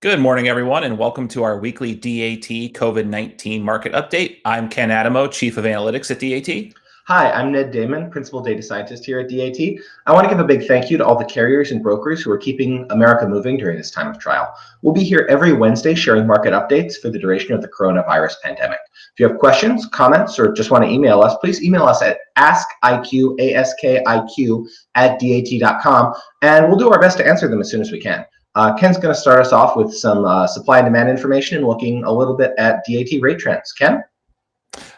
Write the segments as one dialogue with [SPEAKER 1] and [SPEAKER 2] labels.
[SPEAKER 1] Good morning, everyone, and welcome to our weekly DAT COVID-19 market update. I'm Ken Adamo, Chief of Analytics at DAT.
[SPEAKER 2] Hi, I'm Ned Damon, Principal Data Scientist here at DAT. I want to give a big thank you to all the carriers and brokers who are keeping America moving during this time of trial. We'll be here every Wednesday sharing market updates for the duration of the coronavirus pandemic. If you have questions, comments, or just want to email us, please email us at askiq@dat.com, and we'll do our best to answer them as soon as we can. Ken's going to start us off with some supply and demand information and looking a little bit at DAT rate trends. Ken?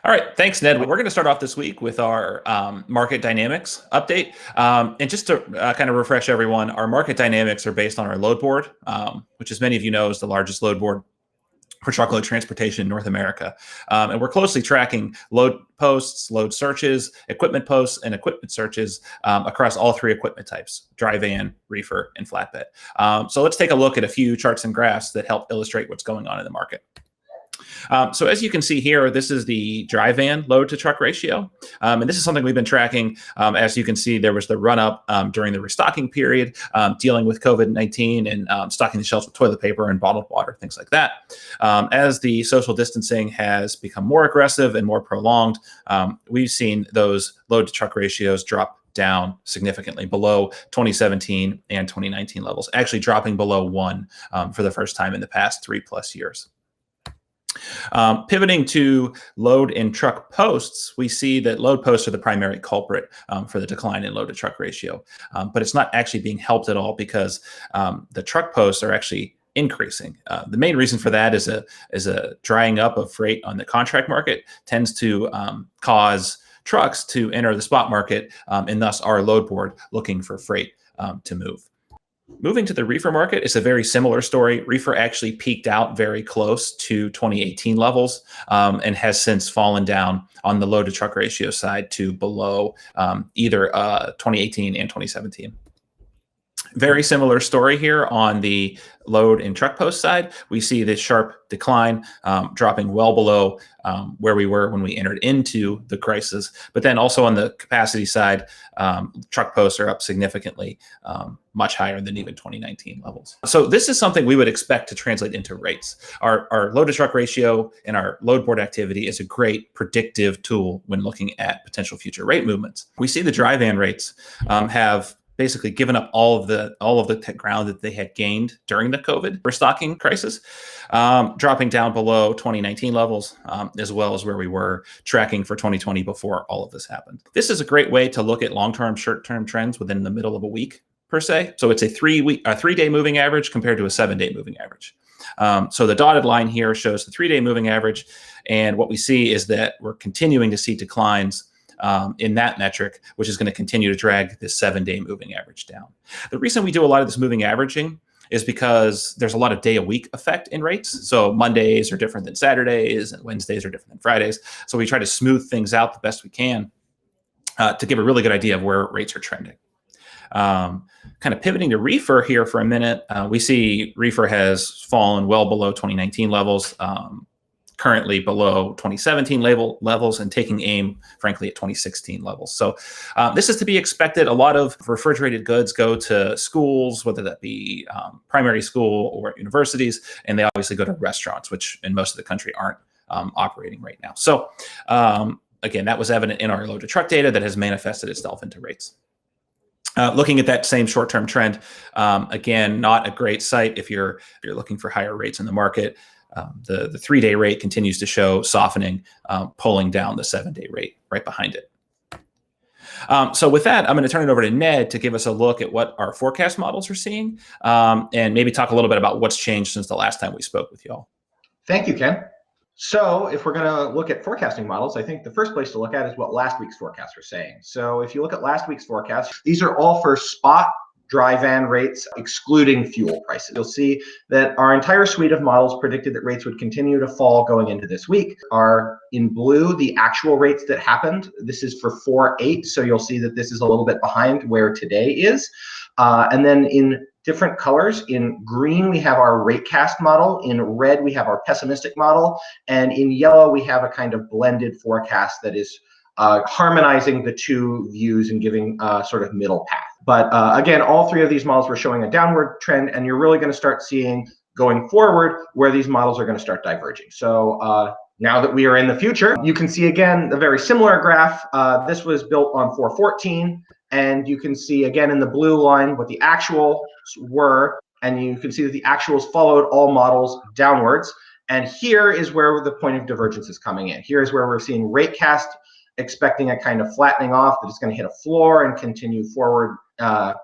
[SPEAKER 1] All right, thanks, Ned. We're going to start off this week with our market dynamics update. And just to kind of refresh everyone, our market dynamics are based on our load board, which, as many of you know, is the largest load board for truckload transportation in North America. And we're closely tracking load posts, load searches, equipment posts, and equipment searches across all three equipment types: dry van, reefer, and flatbed. So let's take a look at a few charts and graphs that help illustrate what's going on in the market. So as you can see here, this is the dry van load to truck ratio. And this is something we've been tracking. As you can see, there was the run up during the restocking period, dealing with COVID-19 and stocking the shelves with toilet paper and bottled water, things like that. As the social distancing has become more aggressive and more prolonged, we've seen those load to truck ratios drop down significantly below 2017 and 2019 levels, actually dropping below 1 for the first time in the past 3+ years. Pivoting to load and truck posts, we see that load posts are the primary culprit for the decline in load to truck ratio, but it's not actually being helped at all because the truck posts are actually increasing. The main reason for that is a drying up of freight on the contract market tends to cause trucks to enter the spot market, and thus our load board looking for freight to move. Moving to the reefer market, it's a very similar story. Reefer actually peaked out very close to 2018 levels and has since fallen down on the load to truck ratio side to below either 2018 and 2017. Very similar story here on the load and truck post side. We see this sharp decline, dropping well below where we were when we entered into the crisis. But then also on the capacity side, truck posts are up significantly, much higher than even 2019 levels. So this is something we would expect to translate into rates. Our load to truck ratio and our load board activity is a great predictive tool when looking at potential future rate movements. We see the dry van rates have basically given up all of the ground that they had gained during the COVID restocking crisis, dropping down below 2019 levels, as well as where we were tracking for 2020 before all of this happened. This is a great way to look at long-term, short-term trends within the middle of a week per se. So it's a 3-day moving average compared to a 7-day moving average. So the dotted line here shows the 3-day moving average, and what we see is that we're continuing to see declines in that metric, which is going to continue to drag this 7-day moving average down. The reason we do a lot of this moving averaging is because there's a lot of day-a-week effect in rates. So Mondays are different than Saturdays, and Wednesdays are different than Fridays. So we try to smooth things out the best we can to give a really good idea of where rates are trending. Kind of pivoting to reefer here for a minute, we see reefer has fallen well below 2019 levels, currently below 2017 levels and taking aim, frankly, at 2016 levels. So this is to be expected. A lot of refrigerated goods go to schools, whether that be primary school or universities, and they obviously go to restaurants, which in most of the country aren't operating right now. So again, that was evident in our load to truck data that has manifested itself into rates. Looking at that same short-term trend, again, not a great sight if you're looking for higher rates in the market. The 3-day rate continues to show softening, pulling down the 7-day rate right behind it. So with that, I'm going to turn it over to Ned to give us a look at what our forecast models are seeing, and maybe talk a little bit about what's changed since the last time we spoke with y'all.
[SPEAKER 2] Thank you, Ken. So if we're going to look at forecasting models, I think the first place to look at is what last week's forecasts are saying. So if you look at last week's forecast, these are all for spot dry van rates, excluding fuel prices. You'll see that our entire suite of models predicted that rates would continue to fall going into this week. Are in blue the actual rates that happened. This is for 4/8, so you'll see that this is a little bit behind where today is. And then in different colors, in green we have our rate cast model, in red we have our pessimistic model, and in yellow we have a kind of blended forecast that is harmonizing the two views and giving sort of middle path. But again, all three of these models were showing a downward trend, and you're really going to start seeing going forward where these models are going to start diverging. So now that we are in the future, you can see again a very similar graph. This was built on 414, and you can see again in the blue line what the actuals were, and you can see that the actuals followed all models downwards. And here is where the point of divergence is coming in. Here is where we're seeing ratecast expecting a kind of flattening off, that it's going to hit a floor and continue forward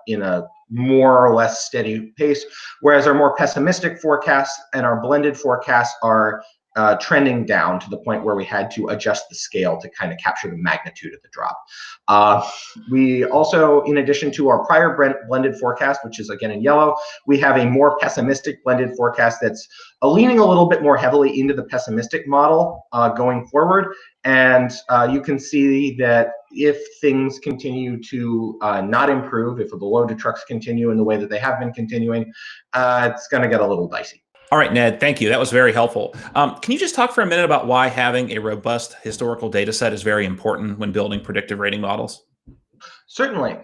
[SPEAKER 2] in a more or less steady pace, whereas our more pessimistic forecasts and our blended forecasts are trending down to the point where we had to adjust the scale to kind of capture the magnitude of the drop. We also, in addition to our prior blended forecast, which is again in yellow, we have a more pessimistic blended forecast that's leaning a little bit more heavily into the pessimistic model going forward. And you can see that if things continue to not improve, if the load to trucks continue in the way that they have been continuing, it's going to get a little dicey.
[SPEAKER 1] All right, Ned, thank you. That was very helpful. Can you just talk for a minute about why having a robust historical data set is very important when building predictive rating models?
[SPEAKER 2] Certainly.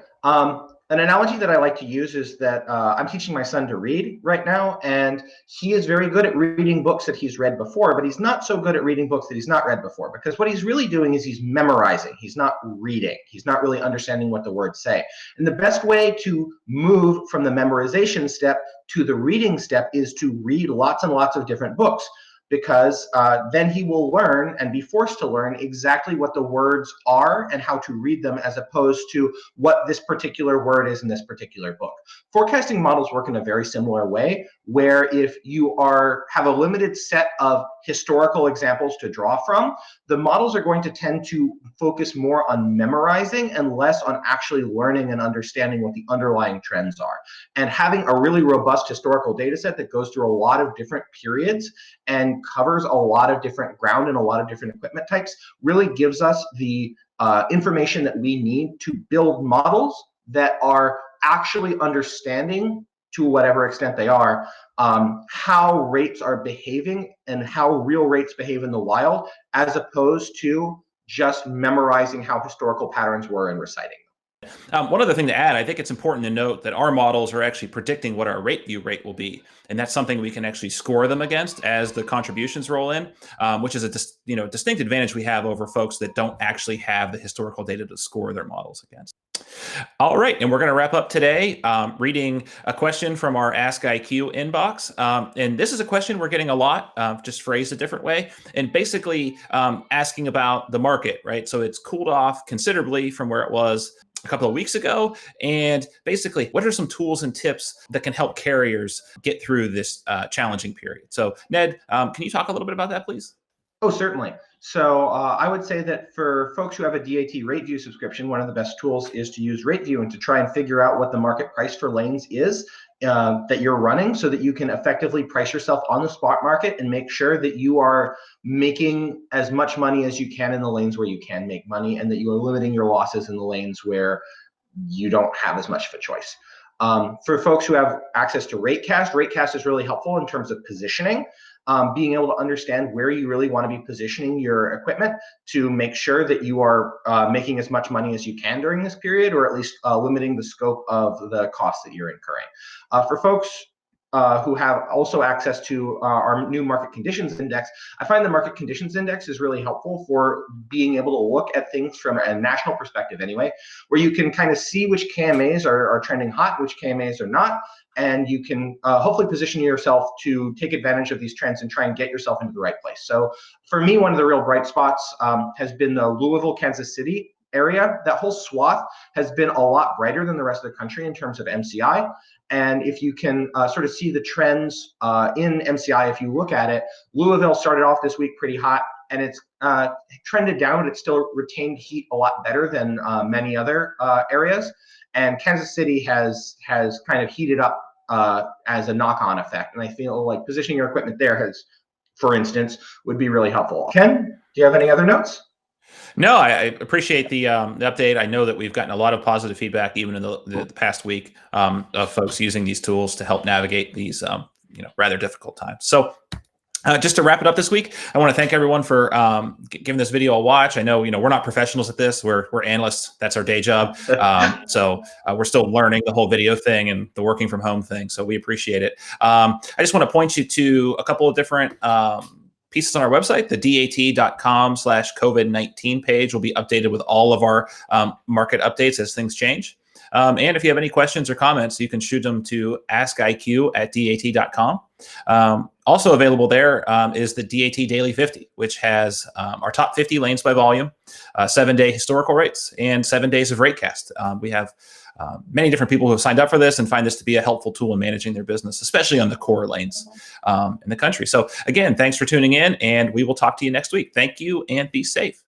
[SPEAKER 2] An analogy that I like to use is that I'm teaching my son to read right now, and he is very good at reading books that he's read before, but he's not so good at reading books that he's not read before, because what he's really doing is he's memorizing. He's not reading. He's not really understanding what the words say. And the best way to move from the memorization step to the reading step is to read lots and lots of different books, because then he will learn and be forced to learn exactly what the words are and how to read them, as opposed to what this particular word is in this particular book. Forecasting models work in a very similar way, where if you have a limited set of historical examples to draw from, the models are going to tend to focus more on memorizing and less on actually learning and understanding what the underlying trends are. And having a really robust historical data set that goes through a lot of different periods and covers a lot of different ground and a lot of different equipment types really gives us the information that we need to build models that are actually understanding, to whatever extent they are, how rates are behaving and how real rates behave in the wild, as opposed to just memorizing how historical patterns were and reciting them.
[SPEAKER 1] One other thing to add, I think it's important to note that our models are actually predicting what our rate view rate will be. And that's something we can actually score them against as the contributions roll in, which is a distinct advantage we have over folks that don't actually have the historical data to score their models against. All right, and we're going to wrap up today reading a question from our Ask IQ inbox. And this is a question we're getting a lot, just phrased a different way, and basically asking about the market, right? So it's cooled off considerably from where it was a couple of weeks ago. And basically, what are some tools and tips that can help carriers get through this challenging period? So Ned, can you talk a little bit about that, please?
[SPEAKER 2] Oh, certainly. So I would say that for folks who have a DAT RateView subscription, one of the best tools is to use RateView and to try and figure out what the market price for lanes is that you're running, so that you can effectively price yourself on the spot market and make sure that you are making as much money as you can in the lanes where you can make money, and that you are limiting your losses in the lanes where you don't have as much of a choice. For folks who have access to Ratecast is really helpful in terms of positioning. Being able to understand where you really want to be positioning your equipment to make sure that you are making as much money as you can during this period, or at least limiting the scope of the costs that you're incurring. For folks who have also access to our new market conditions index, I find the market conditions index is really helpful for being able to look at things from a national perspective anyway, where you can kind of see which KMAs are trending hot, which KMAs are not, and you can hopefully position yourself to take advantage of these trends and try and get yourself into the right place. So for me, one of the real bright spots has been the Louisville, Kansas City area. That whole swath has been a lot brighter than the rest of the country in terms of MCI. And if you can sort of see the trends in MCI, if you look at it, Louisville started off this week pretty hot, and it's trended down, but it's still retained heat a lot better than many other areas. And Kansas City has kind of heated up as a knock-on effect. And I feel like positioning your equipment there has, for instance, would be really helpful. Ken, do you have any other notes?
[SPEAKER 1] No, I appreciate the update. I know that we've gotten a lot of positive feedback, even in the past week, of folks using these tools to help navigate these rather difficult times. So Just to wrap it up this week, I want to thank everyone for giving this video a watch. I know, we're not professionals at this. We're analysts. That's our day job. So we're still learning the whole video thing and the working from home thing. So we appreciate it. I just want to point you to a couple of different pieces on our website. The DAT.com/COVID-19 page will be updated with all of our market updates as things change. And if you have any questions or comments, you can shoot them to askiq@dat.com. Also available there is the DAT Daily 50, which has our top 50 lanes by volume, 7-day historical rates, and 7 days of ratecast. We have many different people who have signed up for this and find this to be a helpful tool in managing their business, especially on the core lanes in the country. So again, thanks for tuning in, and we will talk to you next week. Thank you, and be safe.